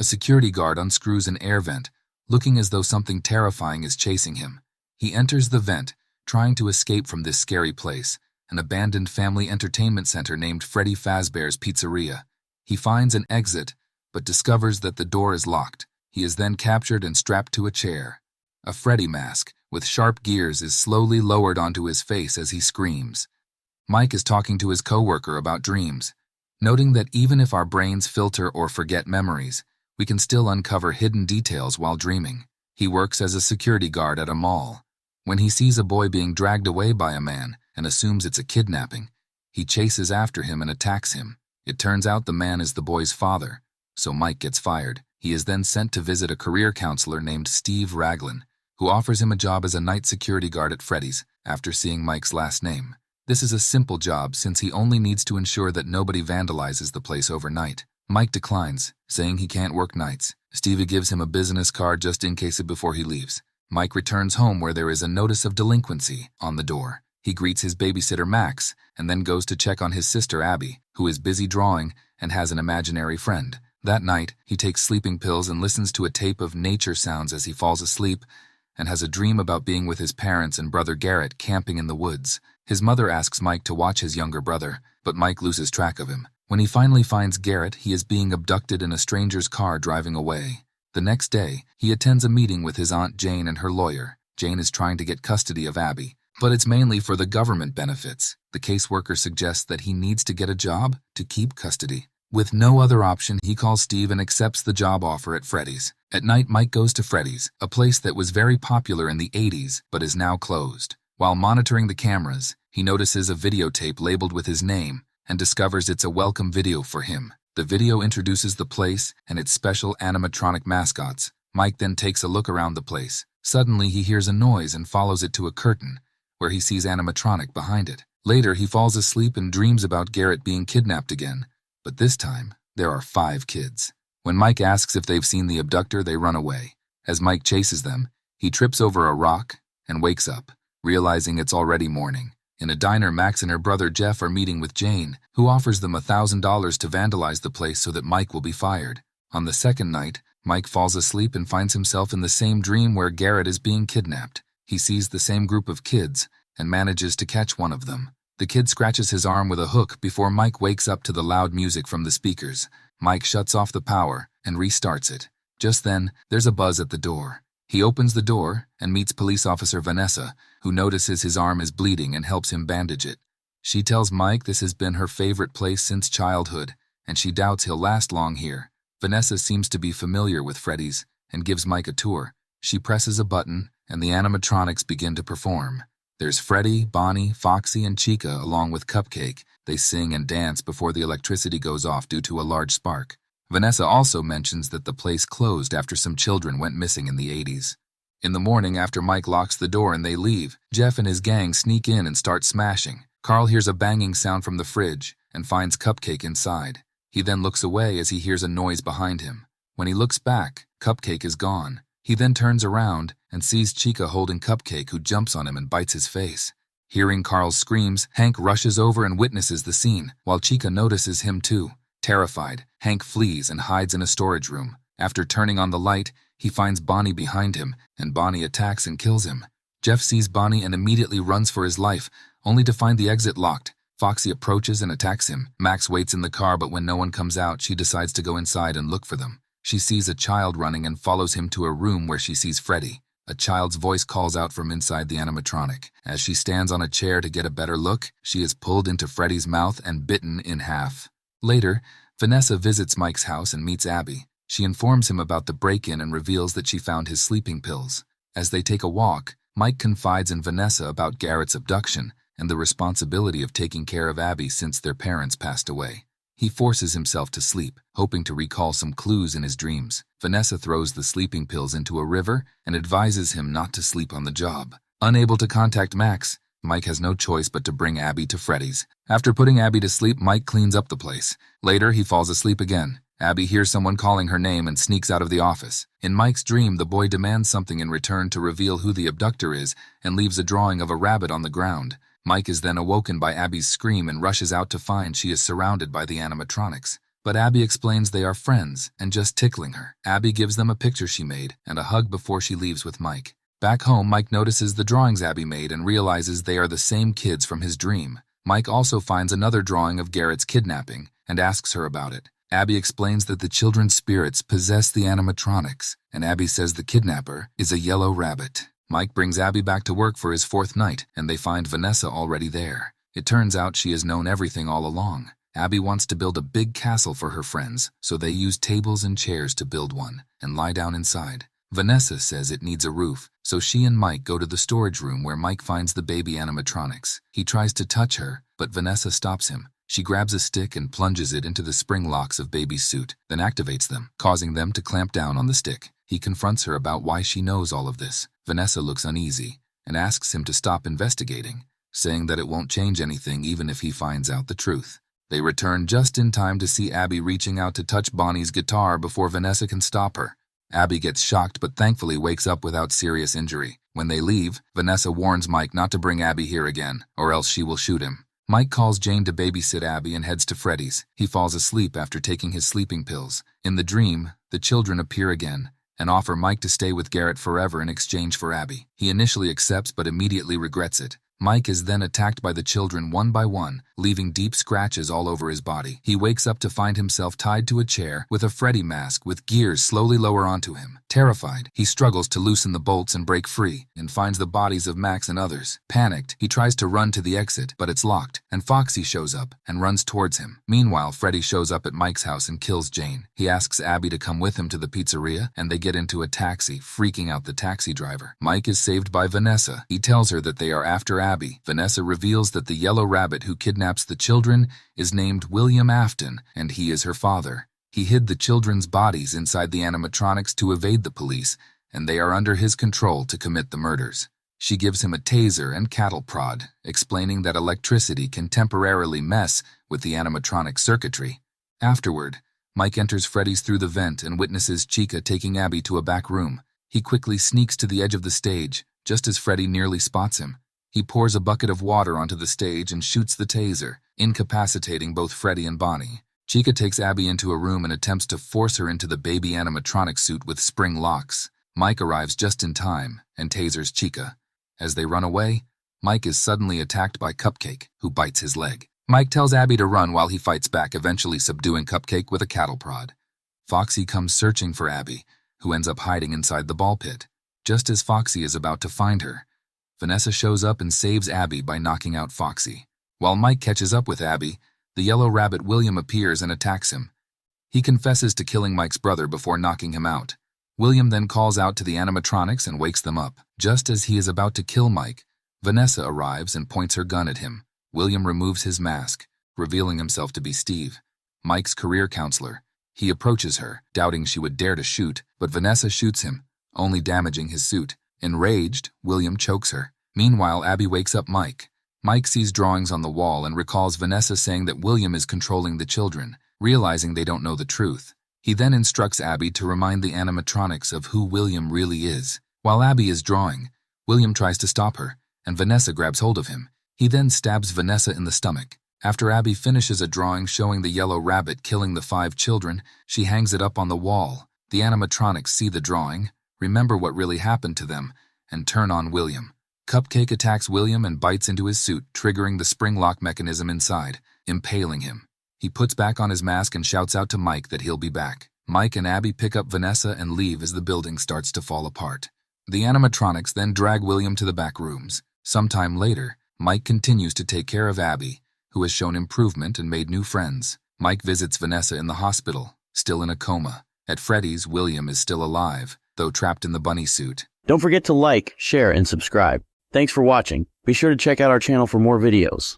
A security guard unscrews an air vent, looking as though something terrifying is chasing him. He enters the vent, trying to escape from this scary place, an abandoned family entertainment center named Freddy Fazbear's Pizzeria. He finds an exit, but discovers that the door is locked. He is then captured and strapped to a chair. A Freddy mask, with sharp gears, is slowly lowered onto his face as he screams. Mike is talking to his coworker about dreams, noting that even if our brains filter or forget memories, we can still uncover hidden details while dreaming. He works as a security guard at a mall. When he sees a boy being dragged away by a man and assumes it's a kidnapping, he chases after him and attacks him. It turns out the man is the boy's father, so Mike gets fired. He is then sent to visit a career counselor named Steve Raglan, who offers him a job as a night security guard at Freddy's after seeing Mike's last name. This is a simple job since he only needs to ensure that nobody vandalizes the place overnight. Mike declines, saying he can't work nights. Stevie gives him a business card just in case before he leaves. Mike returns home where there is a notice of delinquency on the door. He greets his babysitter Max and then goes to check on his sister Abby, who is busy drawing and has an imaginary friend. That night, he takes sleeping pills and listens to a tape of nature sounds as he falls asleep and has a dream about being with his parents and brother Garrett camping in the woods. His mother asks Mike to watch his younger brother, but Mike loses track of him. When he finally finds Garrett, he is being abducted in a stranger's car driving away. The next day, he attends a meeting with his Aunt Jane and her lawyer. Jane is trying to get custody of Abby, but it's mainly for the government benefits. The caseworker suggests that he needs to get a job to keep custody. With no other option, he calls Steve and accepts the job offer at Freddy's. At night, Mike goes to Freddy's, a place that was very popular in the 80s but is now closed. While monitoring the cameras, he notices a videotape labeled with his name and discovers it's a welcome video for him. The video introduces the place and its special animatronic mascots. Mike then takes a look around the place. Suddenly, he hears a noise and follows it to a curtain, where he sees animatronic behind it. Later, he falls asleep and dreams about Garrett being kidnapped again, but this time, there are 5 kids. When Mike asks if they've seen the abductor, they run away. As Mike chases them, he trips over a rock and wakes up, realizing it's already morning. In a diner, Max and her brother Jeff are meeting with Jane, who offers them $1,000 to vandalize the place so that Mike will be fired. On the second night, Mike falls asleep and finds himself in the same dream where Garrett is being kidnapped. He sees the same group of kids and manages to catch one of them. The kid scratches his arm with a hook before Mike wakes up to the loud music from the speakers. Mike shuts off the power and restarts it. Just then, there's a buzz at the door. He opens the door and meets police officer Vanessa, who notices his arm is bleeding and helps him bandage it. She tells Mike this has been her favorite place since childhood, and she doubts he'll last long here. Vanessa seems to be familiar with Freddy's and gives Mike a tour. She presses a button, and the animatronics begin to perform. There's Freddy, Bonnie, Foxy, and Chica along with Cupcake. They sing and dance before the electricity goes off due to a large spark. Vanessa also mentions that the place closed after some children went missing in the 80s. In the morning, after Mike locks the door and they leave, Jeff and his gang sneak in and start smashing. Carl hears a banging sound from the fridge and finds Cupcake inside. He then looks away as he hears a noise behind him. When he looks back, Cupcake is gone. He then turns around and sees Chica holding Cupcake, who jumps on him and bites his face. Hearing Carl's screams, Hank rushes over and witnesses the scene, while Chica notices him too. Terrified, Hank flees and hides in a storage room. After turning on the light, he finds Bonnie behind him, and Bonnie attacks and kills him. Jeff sees Bonnie and immediately runs for his life, only to find the exit locked. Foxy approaches and attacks him. Max waits in the car, but when no one comes out, she decides to go inside and look for them. She sees a child running and follows him to a room where she sees Freddy. A child's voice calls out from inside the animatronic. As she stands on a chair to get a better look, she is pulled into Freddy's mouth and bitten in half. Later, Vanessa visits Mike's house and meets Abby. She informs him about the break-in and reveals that she found his sleeping pills. As they take a walk, Mike confides in Vanessa about Garrett's abduction and the responsibility of taking care of Abby since their parents passed away. He forces himself to sleep, hoping to recall some clues in his dreams. Vanessa throws the sleeping pills into a river and advises him not to sleep on the job. Unable to contact Max, Mike has no choice but to bring Abby to Freddy's. After putting Abby to sleep, Mike cleans up the place. Later, he falls asleep again. Abby hears someone calling her name and sneaks out of the office. In Mike's dream, the boy demands something in return to reveal who the abductor is and leaves a drawing of a rabbit on the ground. Mike is then awoken by Abby's scream and rushes out to find she is surrounded by the animatronics. But Abby explains they are friends and just tickling her. Abby gives them a picture she made and a hug before she leaves with Mike. Back home, Mike notices the drawings Abby made and realizes they are the same kids from his dream. Mike also finds another drawing of Garrett's kidnapping and asks her about it. Abby explains that the children's spirits possess the animatronics, and Abby says the kidnapper is a yellow rabbit. Mike brings Abby back to work for his 4th night, and they find Vanessa already there. It turns out she has known everything all along. Abby wants to build a big castle for her friends, so they use tables and chairs to build one and lie down inside. Vanessa says it needs a roof, so she and Mike go to the storage room where Mike finds the baby animatronics. He tries to touch her, but Vanessa stops him. She grabs a stick and plunges it into the spring locks of baby's suit, then activates them, causing them to clamp down on the stick. He confronts her about why she knows all of this. Vanessa looks uneasy and asks him to stop investigating, saying that it won't change anything even if he finds out the truth. They return just in time to see Abby reaching out to touch Bonnie's guitar before Vanessa can stop her. Abby gets shocked but thankfully wakes up without serious injury. When they leave, Vanessa warns Mike not to bring Abby here again, or else she will shoot him. Mike calls Jane to babysit Abby and heads to Freddy's. He falls asleep after taking his sleeping pills. In the dream, the children appear again and offer Mike to stay with Garrett forever in exchange for Abby. He initially accepts but immediately regrets it. Mike is then attacked by the children one by one, leaving deep scratches all over his body. He wakes up to find himself tied to a chair with a Freddy mask with gears slowly lower onto him. Terrified, he struggles to loosen the bolts and break free, and finds the bodies of Max and others. Panicked, he tries to run to the exit, but it's locked, and Foxy shows up and runs towards him. Meanwhile, Freddy shows up at Mike's house and kills Jane. He asks Abby to come with him to the pizzeria, and they get into a taxi, freaking out the taxi driver. Mike is saved by Vanessa. He tells her that they are after Abby. Vanessa reveals that the yellow rabbit who kidnaps the children is named William Afton, and he is her father. He hid the children's bodies inside the animatronics to evade the police, and they are under his control to commit the murders. She gives him a taser and cattle prod, explaining that electricity can temporarily mess with the animatronic circuitry. Afterward, Mike enters Freddy's through the vent and witnesses Chica taking Abby to a back room. He quickly sneaks to the edge of the stage, just as Freddy nearly spots him. He pours a bucket of water onto the stage and shoots the taser, incapacitating both Freddy and Bonnie. Chica takes Abby into a room and attempts to force her into the baby animatronic suit with spring locks. Mike arrives just in time and tasers Chica. As they run away, Mike is suddenly attacked by Cupcake, who bites his leg. Mike tells Abby to run while he fights back, eventually subduing Cupcake with a cattle prod. Foxy comes searching for Abby, who ends up hiding inside the ball pit. Just as Foxy is about to find her, Vanessa shows up and saves Abby by knocking out Foxy. While Mike catches up with Abby, the yellow rabbit William appears and attacks him. He confesses to killing Mike's brother before knocking him out. William then calls out to the animatronics and wakes them up. Just as he is about to kill Mike, Vanessa arrives and points her gun at him. William removes his mask, revealing himself to be Steve, Mike's career counselor. He approaches her, doubting she would dare to shoot, but Vanessa shoots him, only damaging his suit. Enraged, William chokes her. Meanwhile, Abby wakes up Mike. Mike sees drawings on the wall and recalls Vanessa saying that William is controlling the children, realizing they don't know the truth. He then instructs Abby to remind the animatronics of who William really is. While Abby is drawing, William tries to stop her, and Vanessa grabs hold of him. He then stabs Vanessa in the stomach. After Abby finishes a drawing showing the yellow rabbit killing the 5 children, she hangs it up on the wall. The animatronics see the drawing, remember what really happened to them, and turn on William. Cupcake attacks William and bites into his suit, triggering the spring lock mechanism inside, impaling him. He puts back on his mask and shouts out to Mike that he'll be back. Mike and Abby pick up Vanessa and leave as the building starts to fall apart. The animatronics then drag William to the back rooms. Sometime later, Mike continues to take care of Abby, who has shown improvement and made new friends. Mike visits Vanessa in the hospital, still in a coma. At Freddy's, William is still alive, though trapped in the bunny suit. Don't forget to like, share, and subscribe. Thanks for watching. Be sure to check out our channel for more videos.